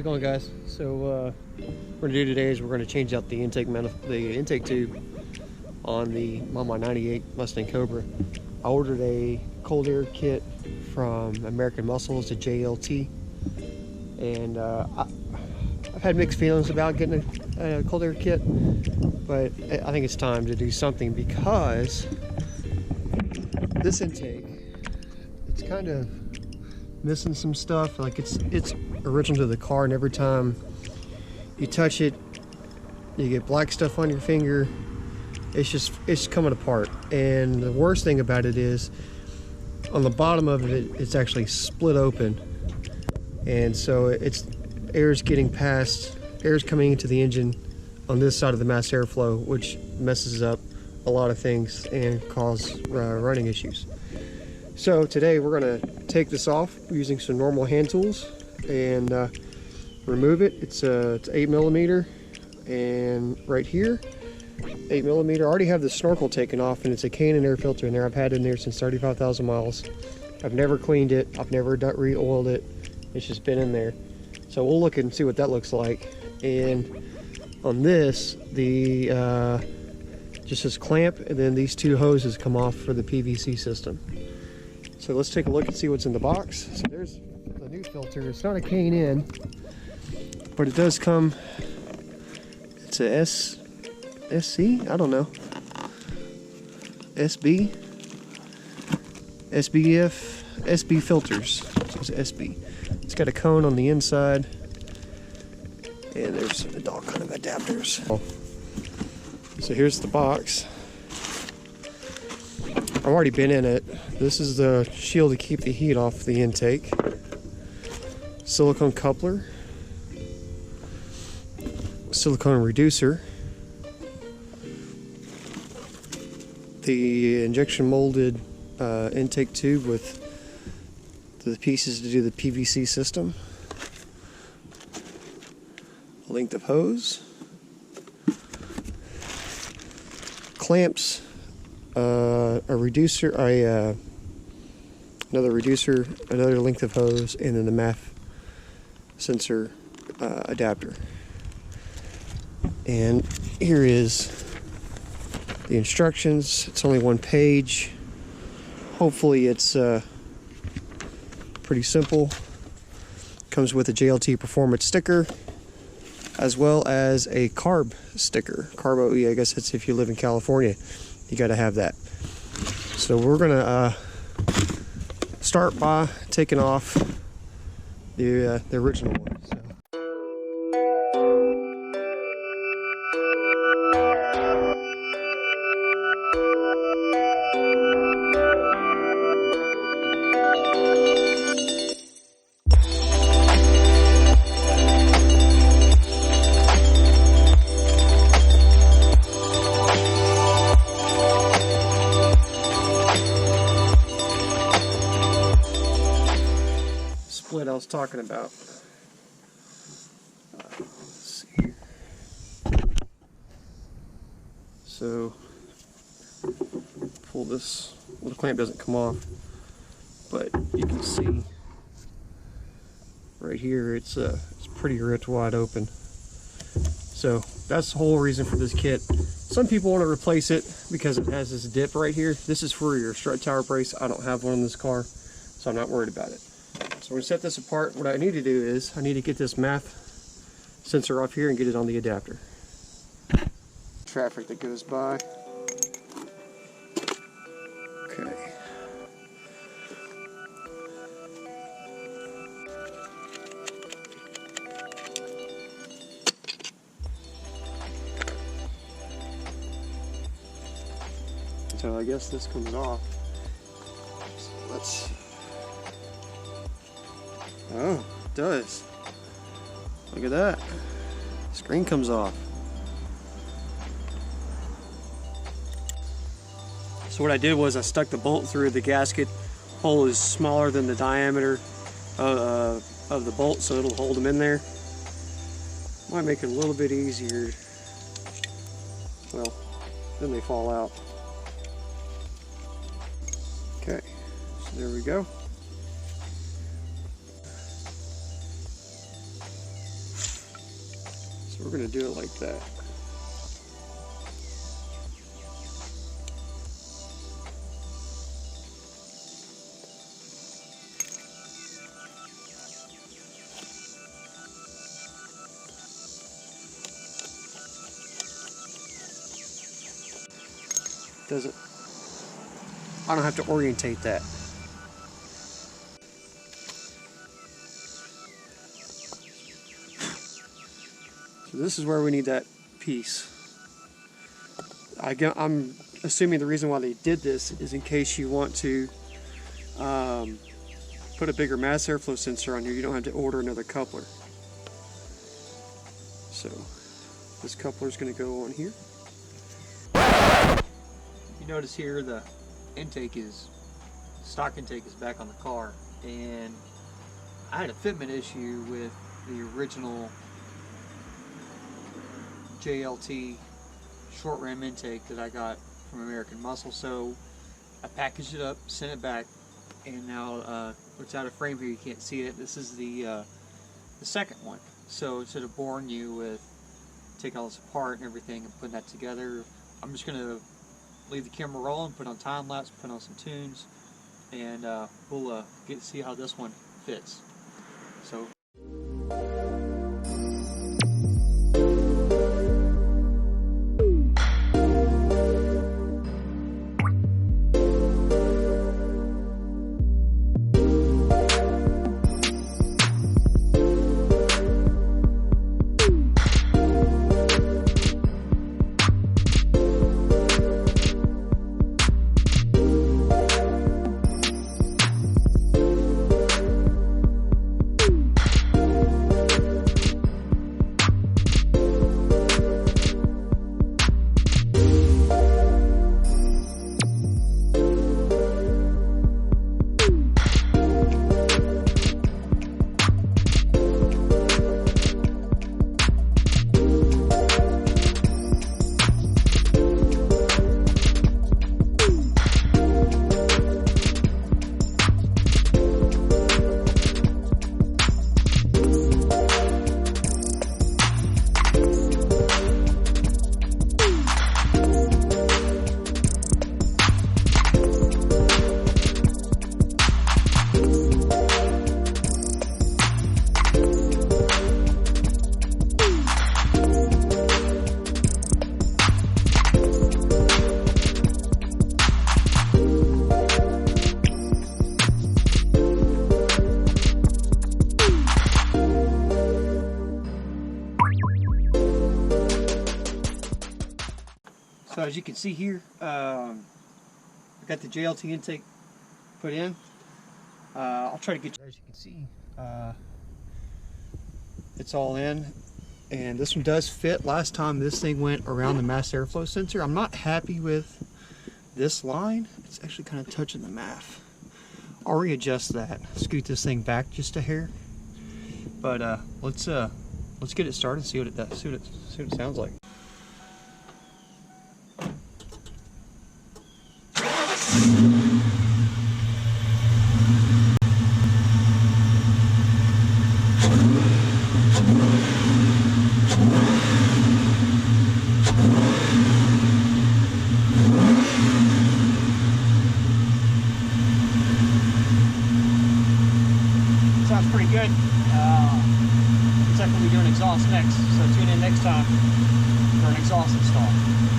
it going, guys? So what we're gonna do today is we're gonna change out the intake tube on my 98 Mustang Cobra. I ordered a cold air kit from American Muscles, the JLT, and I've had mixed feelings about getting a cold air kit, but I think it's time to do something because this intake, it's kind of missing some stuff. Like it's original to the car, and every time you touch it you get black stuff on your finger. It's coming apart, and the worst thing about it is on the bottom of it, it's actually split open, and so air's coming into the engine on this side of the mass airflow, which messes up a lot of things and cause running issues. So today we're going to take this off using some normal hand tools and remove it. It's 8mm, and right here 8mm. I already have the snorkel taken off, and it's a K&N air filter in there. I've had it in there since 35,000 miles. I've never cleaned it. I've never re-oiled it. It's just been in there. So we'll look and see what that looks like. And on this, just this clamp, and then these two hoses come off for the PVC system. So let's take a look and see what's in the box. So there's the new filter. It's not a K&N, but it does come. It's a SC? I don't know. SB? SBF? SB filters. So it's SB. It's got a cone on the inside, and there's all kind of adapters. So here's the box. I've already been in it. This is the shield to keep the heat off the intake. Silicone coupler. Silicone reducer. The injection molded intake tube with the pieces to do the PVC system. A length of hose. Clamps. A reducer, another reducer, another length of hose, and then the MAF sensor adapter. And here is the instructions. It's only one page. Hopefully it's pretty simple. Comes with a JLT Performance sticker, as well as a carb sticker. Carbo, I guess it's if you live in California. You got to have that. So we're gonna start by taking off the original one. Split I was talking about. Let's see here. So pull this. Well, the clamp doesn't come off, but you can see right here it's pretty ripped wide open. So that's the whole reason for this kit. Some people want to replace it because it has this dip right here. This is for your strut tower brace. I don't have one in this car, so I'm not worried about it. So we're going to set this apart. What I need to do is I need to get this MAF sensor off here and get it on the adapter. Traffic that goes by. Okay. So I guess this comes off. So let's. Oh, it does. Look at that. Screen comes off. So what I did was I stuck the bolt through the gasket. Hole is smaller than the diameter of the bolt, so it'll hold them in there. Might make it a little bit easier. Well, then they fall out. Okay, so there we go. We're going to do it like that. Doesn't, I don't have to orientate that. So this is where we need that piece. I'm assuming the reason why they did this is in case you want to put a bigger mass airflow sensor on here, you don't have to order another coupler. So this coupler is going to go on here. You notice here the stock intake is back on the car, and I had a fitment issue with the original JLT short ram intake that I got from American Muscle. So I packaged it up, sent it back, and now it's out of frame here, you can't see it. This is the second one. So instead of boring you with taking all this apart and everything and putting that together, I'm just going to leave the camera rolling, put on time-lapse, put on some tunes, and we'll see how this one fits. So. So as you can see here, I got the JLT intake put in. I'll try to get you, as you can see, it's all in, and this one does fit. Last time this thing went around the mass airflow sensor. I'm not happy with this line. It's actually kind of touching the MAF. I'll readjust that, scoot this thing back just a hair. But let's get it started, see what it does, see what it sounds like. Sounds pretty good. Looks like we'll be doing exhaust next, so tune in next time for an exhaust install.